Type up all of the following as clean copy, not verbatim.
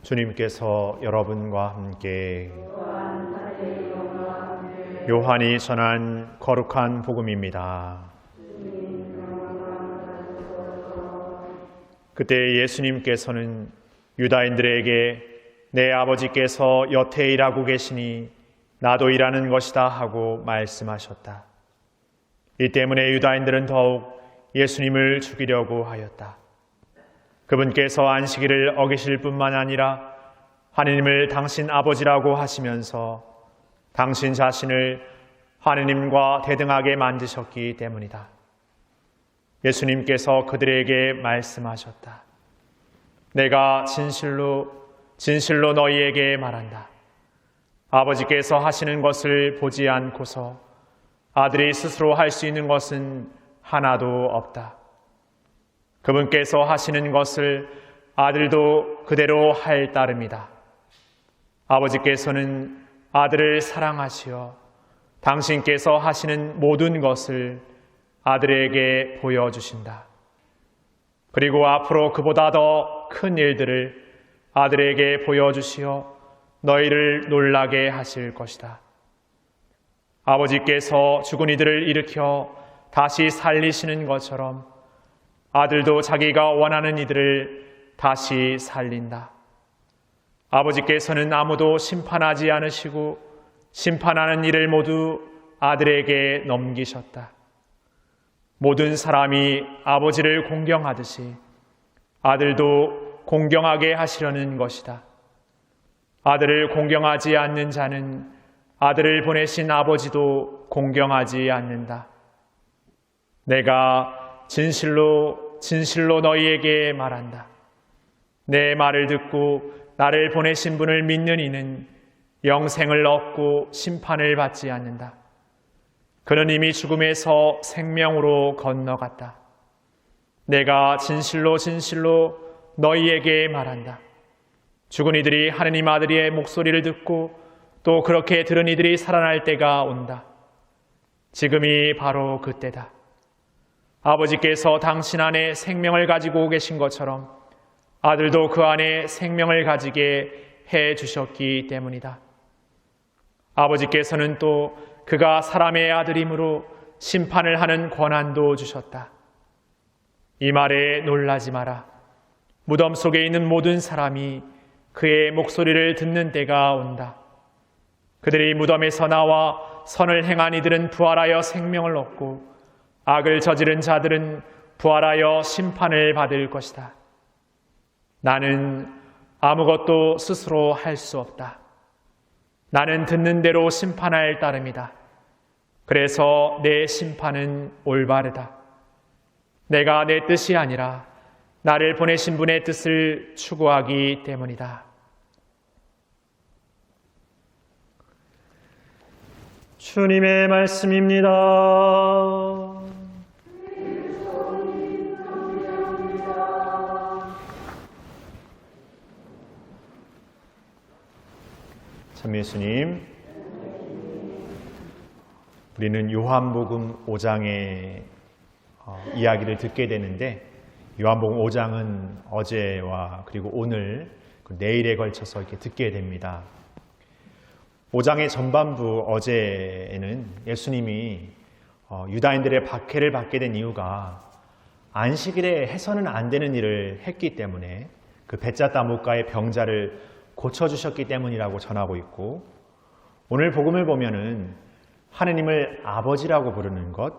주님께서 여러분과 함께 요한이 전한 거룩한 복음입니다. 그때 예수님께서는 유다인들에게 내 아버지께서 여태 일하고 계시니 나도 일하는 것이다 하고 말씀하셨다. 이 때문에 유다인들은 더욱 예수님을 죽이려고 하였다. 그분께서 안식일을 어기실 뿐만 아니라 하느님을 당신 아버지라고 하시면서 당신 자신을 하느님과 대등하게 만드셨기 때문이다. 예수님께서 그들에게 말씀하셨다. 내가 진실로 너희에게 말한다. 아버지께서 하시는 것을 보지 않고서 아들이 스스로 할 수 있는 것은 하나도 없다. 그분께서 하시는 것을 아들도 그대로 할 따름이다. 아버지께서는 아들을 사랑하시어 당신께서 하시는 모든 것을 아들에게 보여주신다. 그리고 앞으로 그보다 더 큰 일들을 아들에게 보여주시어 너희를 놀라게 하실 것이다. 아버지께서 죽은 이들을 일으켜 다시 살리시는 것처럼 아들도 자기가 원하는 이들을 다시 살린다. 아버지께서는 아무도 심판하지 않으시고 심판하는 일을 모두 아들에게 넘기셨다. 모든 사람이 아버지를 공경하듯이 아들도 공경하게 하시려는 것이다. 아들을 공경하지 않는 자는 아들을 보내신 아버지도 공경하지 않는다. 내가 진실로 너희에게 말한다. 내 말을 듣고 나를 보내신 분을 믿는 이는 영생을 얻고 심판을 받지 않는다. 그는 이미 죽음에서 생명으로 건너갔다. 내가 진실로 너희에게 말한다. 죽은 이들이 하느님 아들의 목소리를 듣고 또 그렇게 들은 이들이 살아날 때가 온다. 지금이 바로 그때다. 아버지께서 당신 안에 생명을 가지고 계신 것처럼 아들도 그 안에 생명을 가지게 해 주셨기 때문이다. 아버지께서는 또 그가 사람의 아들이므로 심판을 하는 권한도 주셨다. 이 말에 놀라지 마라. 무덤 속에 있는 모든 사람이 그의 목소리를 듣는 때가 온다. 그들이 무덤에서 나와 선을 행한 이들은 부활하여 생명을 얻고 악을 저지른 자들은 부활하여 심판을 받을 것이다. 나는 아무것도 스스로 할 수 없다. 나는 듣는 대로 심판할 따름이다. 그래서 내 심판은 올바르다. 내가 내 뜻이 아니라 나를 보내신 분의 뜻을 추구하기 때문이다. 주님의 말씀입니다. 참 예수님, 우리는 요한복음 5장의 이야기를 듣게 되는데 요한복음 5장은 어제와 그리고 오늘 내일에 걸쳐서 이렇게 듣게 됩니다. 5장의 전반부 어제에는 예수님이 유다인들의 박해를 받게 된 이유가 안식일에 해서는 안 되는 일을 했기 때문에 그 베짜다 못가의 병자를 고쳐주셨기 때문이라고 전하고 있고, 오늘 복음을 보면은 하느님을 아버지라고 부르는 것,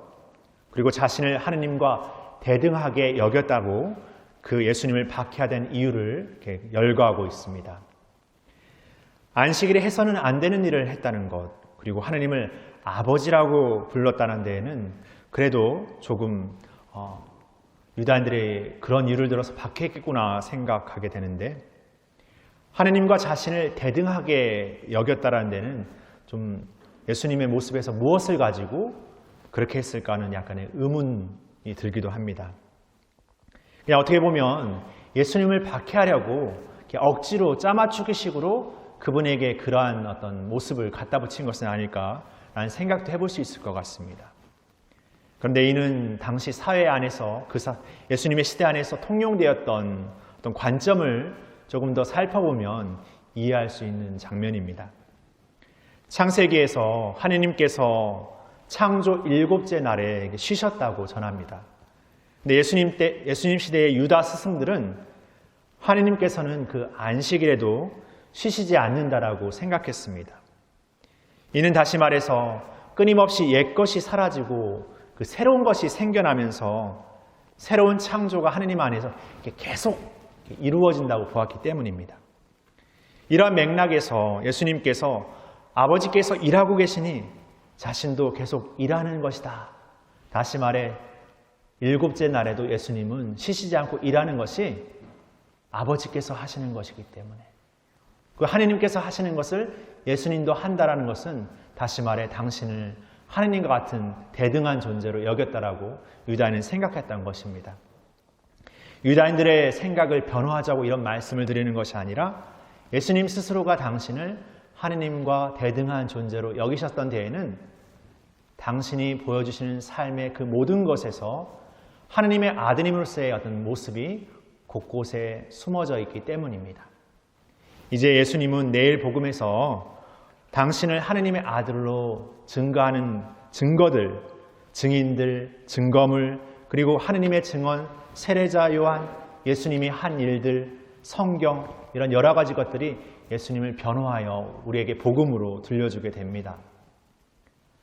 그리고 자신을 하느님과 대등하게 여겼다고 그 예수님을 박해하던 이유를 이렇게 열거하고 있습니다. 안식일에 해서는 안 되는 일을 했다는 것, 그리고 하느님을 아버지라고 불렀다는 데에는 그래도 조금 유다인들이 그런 이유를 들어서 박해했겠구나 생각하게 되는데, 하느님과 자신을 대등하게 여겼다는 데는 좀 예수님의 모습에서 무엇을 가지고 그렇게 했을까 하는 약간의 의문이 들기도 합니다. 그냥 어떻게 보면 예수님을 박해하려고 이렇게 억지로 짜맞추기 식으로 그분에게 그러한 어떤 모습을 갖다 붙인 것은 아닐까라는 생각도 해볼 수 있을 것 같습니다. 그런데 이는 당시 사회 안에서 예수님의 시대 안에서 통용되었던 어떤 관점을 조금 더 살펴보면 이해할 수 있는 장면입니다. 창세기에서 하느님께서 창조 7째 날에 쉬셨다고 전합니다. 근데 예수님 시대의 유다 스승들은 하느님께서는 그 안식일에도 쉬시지 않는다라고 생각했습니다. 이는 다시 말해서 끊임없이 옛것이 사라지고 그 새로운 것이 생겨나면서 새로운 창조가 하느님 안에서 계속 이루어진다고 보았기 때문입니다. 이러한 맥락에서 예수님께서 아버지께서 일하고 계시니 자신도 계속 일하는 것이다. 다시 말해 7째 날에도 예수님은 쉬시지 않고 일하는 것이 아버지께서 하시는 것이기 때문에 그 하느님께서 하시는 것을 예수님도 한다라는 것은 다시 말해 당신을 하느님과 같은 대등한 존재로 여겼다라고 유다인은 생각했던 것입니다. 유다인들의 생각을 변호하자고 이런 말씀을 드리는 것이 아니라 예수님 스스로가 당신을 하느님과 대등한 존재로 여기셨던 데에는 당신이 보여주시는 삶의 그 모든 것에서 하느님의 아드님으로서의 어떤 모습이 곳곳에 숨어져 있기 때문입니다. 이제 예수님은 내일 복음에서 당신을 하느님의 아들로 증거하는 증거들, 증인들, 증거물, 그리고 하느님의 증언, 세례자 요한, 예수님이 한 일들, 성경 이런 여러 가지 것들이 예수님을 변호하여 우리에게 복음으로 들려주게 됩니다.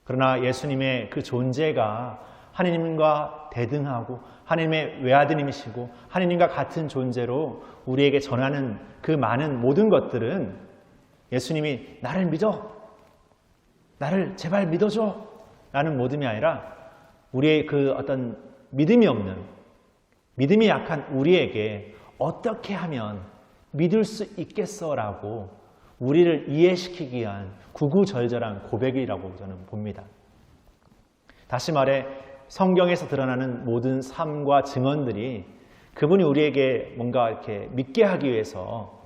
그러나 예수님의 그 존재가 하느님과 대등하고 하느님의 외아드님이시고 하느님과 같은 존재로 우리에게 전하는 그 많은 모든 것들은 예수님이 나를 믿어, 나를 제발 믿어줘 라는 모둠이 아니라 우리의 그 어떤 믿음이 없는, 믿음이 약한 우리에게 어떻게 하면 믿을 수 있겠어 라고 우리를 이해시키기 위한 구구절절한 고백이라고 저는 봅니다. 다시 말해 성경에서 드러나는 모든 삶과 증언들이 그분이 우리에게 뭔가 이렇게 믿게 하기 위해서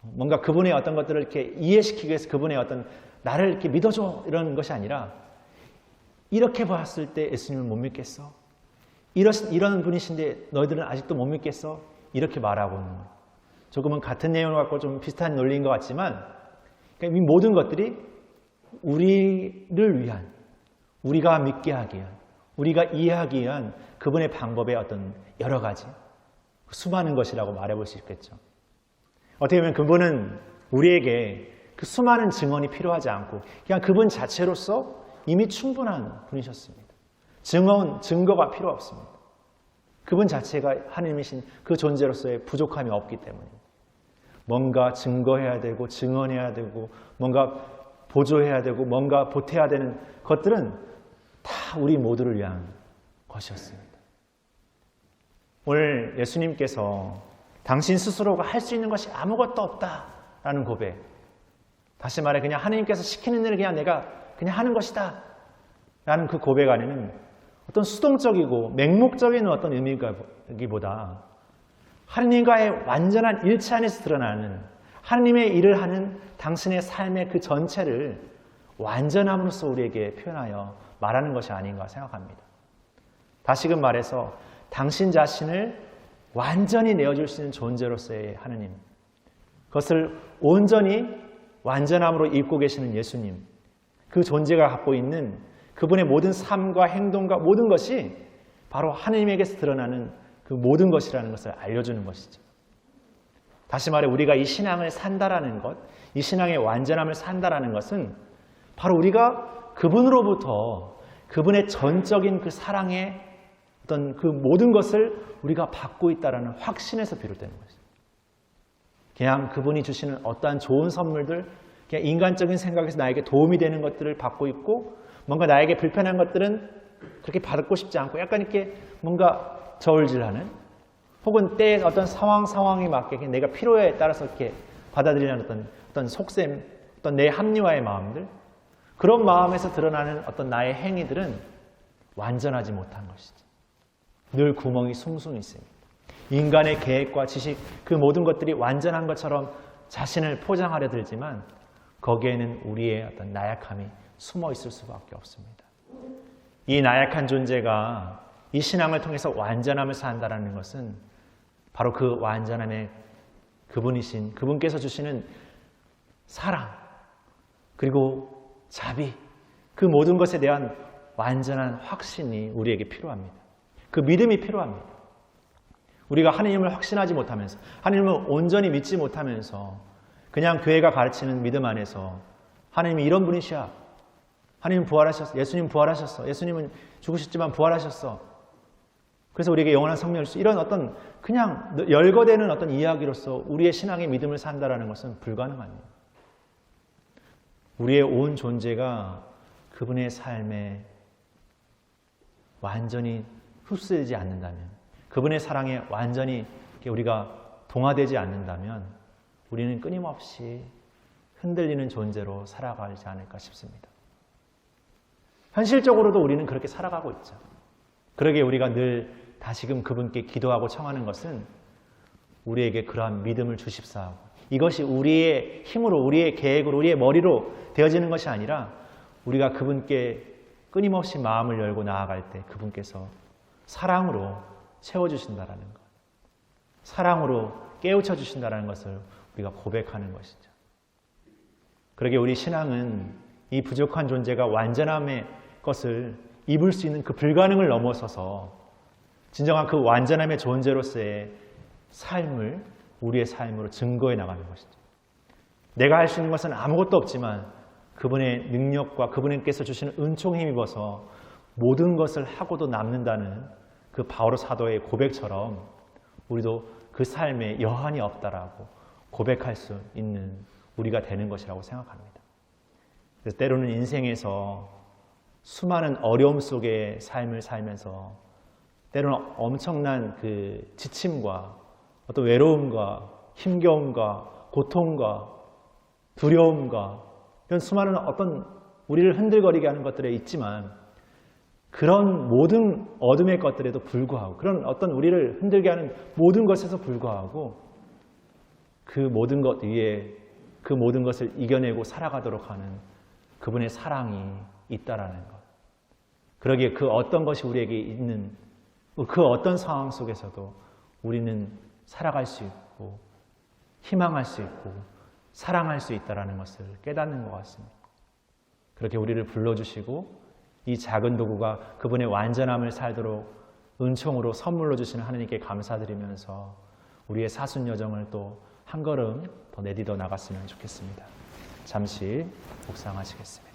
뭔가 그분의 어떤 것들을 이렇게 이해시키기 위해서 그분의 어떤 나를 이렇게 믿어줘 이런 것이 아니라 이렇게 봤을 때 예수님을 못 믿겠어? 이런 분이신데 너희들은 아직도 못 믿겠어? 이렇게 말하고는 조금은 같은 내용을 갖고 좀 비슷한 논리인 것 같지만 이 모든 것들이 우리를 위한, 우리가 믿게 하기 위한, 우리가 이해하기 위한 그분의 방법의 어떤 여러 가지 수많은 것이라고 말해볼 수 있겠죠. 어떻게 보면 그분은 우리에게 그 수많은 증언이 필요하지 않고 그냥 그분 자체로서 이미 충분한 분이셨습니다. 증거가 필요 없습니다. 그분 자체가 하나님이신 그 존재로서의 부족함이 없기 때문입니다. 뭔가 증거해야 되고 증언해야 되고 뭔가 보조해야 되고 뭔가 보태야 되는 것들은 다 우리 모두를 위한 것이었습니다. 오늘 예수님께서 당신 스스로가 할 수 있는 것이 아무것도 없다라는 고백, 다시 말해 그냥 하나님께서 시키는 일을 그냥 내가 그냥 하는 것이다 라는 그 고백 안에는 어떤 수동적이고 맹목적인 어떤 의미기보다 하나님과의 완전한 일치 안에서 드러나는 하나님의 일을 하는 당신의 삶의 그 전체를 완전함으로써 우리에게 표현하여 말하는 것이 아닌가 생각합니다. 다시금 말해서 당신 자신을 완전히 내어줄 수 있는 존재로서의 하느님, 그것을 온전히 완전함으로 입고 계시는 예수님, 그 존재가 갖고 있는 그분의 모든 삶과 행동과 모든 것이 바로 하느님에게서 드러나는 그 모든 것이라는 것을 알려주는 것이죠. 다시 말해 우리가 이 신앙을 산다라는 것, 이 신앙의 완전함을 산다라는 것은 바로 우리가 그분으로부터 그분의 전적인 그 사랑의 어떤 그 모든 것을 우리가 받고 있다라는 확신에서 비롯되는 것이죠. 그냥 그분이 주시는 어떠한 좋은 선물들, 그냥 인간적인 생각에서 나에게 도움이 되는 것들을 받고 있고 뭔가 나에게 불편한 것들은 그렇게 받고 싶지 않고 약간 이렇게 뭔가 저울질하는 혹은 때의 어떤 상황에 맞게 내가 필요에 따라서 이렇게 받아들이는 어떤 속셈, 어떤 내 합리화의 마음들, 그런 마음에서 드러나는 어떤 나의 행위들은 완전하지 못한 것이죠. 늘 구멍이 숭숭 있습니다. 인간의 계획과 지식, 그 모든 것들이 완전한 것처럼 자신을 포장하려 들지만 거기에는 우리의 어떤 나약함이 숨어 있을 수밖에 없습니다. 이 나약한 존재가 이 신앙을 통해서 완전함을 산다는 것은 바로 그 완전함의 그분께서 주시는 사랑, 그리고 자비, 그 모든 것에 대한 완전한 확신이 우리에게 필요합니다. 그 믿음이 필요합니다. 우리가 하나님을 확신하지 못하면서, 하나님을 온전히 믿지 못하면서 그냥 교회가 가르치는 믿음 안에서 하나님이 이런 분이시야, 하나님 부활하셨어, 예수님 부활하셨어, 예수님은 죽으셨지만 부활하셨어, 그래서 우리에게 영원한 생명을 주시고, 이런 어떤 그냥 열거되는 어떤 이야기로서 우리의 신앙의 믿음을 산다라는 것은 불가능합니다. 우리의 온 존재가 그분의 삶에 완전히 흡수되지 않는다면, 그분의 사랑에 완전히 우리가 동화되지 않는다면 우리는 끊임없이 흔들리는 존재로 살아가지 않을까 싶습니다. 현실적으로도 우리는 그렇게 살아가고 있죠. 그러기에 우리가 늘 다시금 그분께 기도하고 청하는 것은 우리에게 그러한 믿음을 주십사하고, 이것이 우리의 힘으로, 우리의 계획으로, 우리의 머리로 되어지는 것이 아니라 우리가 그분께 끊임없이 마음을 열고 나아갈 때 그분께서 사랑으로 채워주신다라는 것, 사랑으로 깨우쳐 주신다라는 것을 우리가 고백하는 것이죠. 그러기에 우리 신앙은 이 부족한 존재가 완전함의 것을 입을 수 있는 그 불가능을 넘어서서 진정한 그 완전함의 존재로서의 삶을 우리의 삶으로 증거해 나가는 것이죠. 내가 할 수 있는 것은 아무것도 없지만 그분의 능력과 그분께서 주시는 은총에 힘입어서 모든 것을 하고도 남는다는 그 바오로 사도의 고백처럼 우리도 그 삶에 여한이 없다라고 고백할 수 있는 우리가 되는 것이라고 생각합니다. 그래서 때로는 인생에서 수많은 어려움 속의 삶을 살면서 때로는 엄청난 그 지침과 어떤 외로움과 힘겨움과 고통과 두려움과 이런 수많은 어떤 우리를 흔들거리게 하는 것들에 있지만, 그런 모든 어둠의 것들에도 불구하고, 그런 어떤 우리를 흔들게 하는 모든 것에도 불구하고 그 모든 것 위에 그 모든 것을 이겨내고 살아가도록 하는 그분의 사랑이 있다라는 것. 그러기에 그 어떤 것이 우리에게 있는 그 어떤 상황 속에서도 우리는 살아갈 수 있고 희망할 수 있고 사랑할 수 있다는 것을 깨닫는 것 같습니다. 그렇게 우리를 불러주시고 이 작은 도구가 그분의 완전함을 살도록 은총으로 선물로 주시는 하나님께 감사드리면서 우리의 사순 여정을 또 한 걸음 더 내디뎌 나갔으면 좋겠습니다. 잠시 묵상하시겠습니다.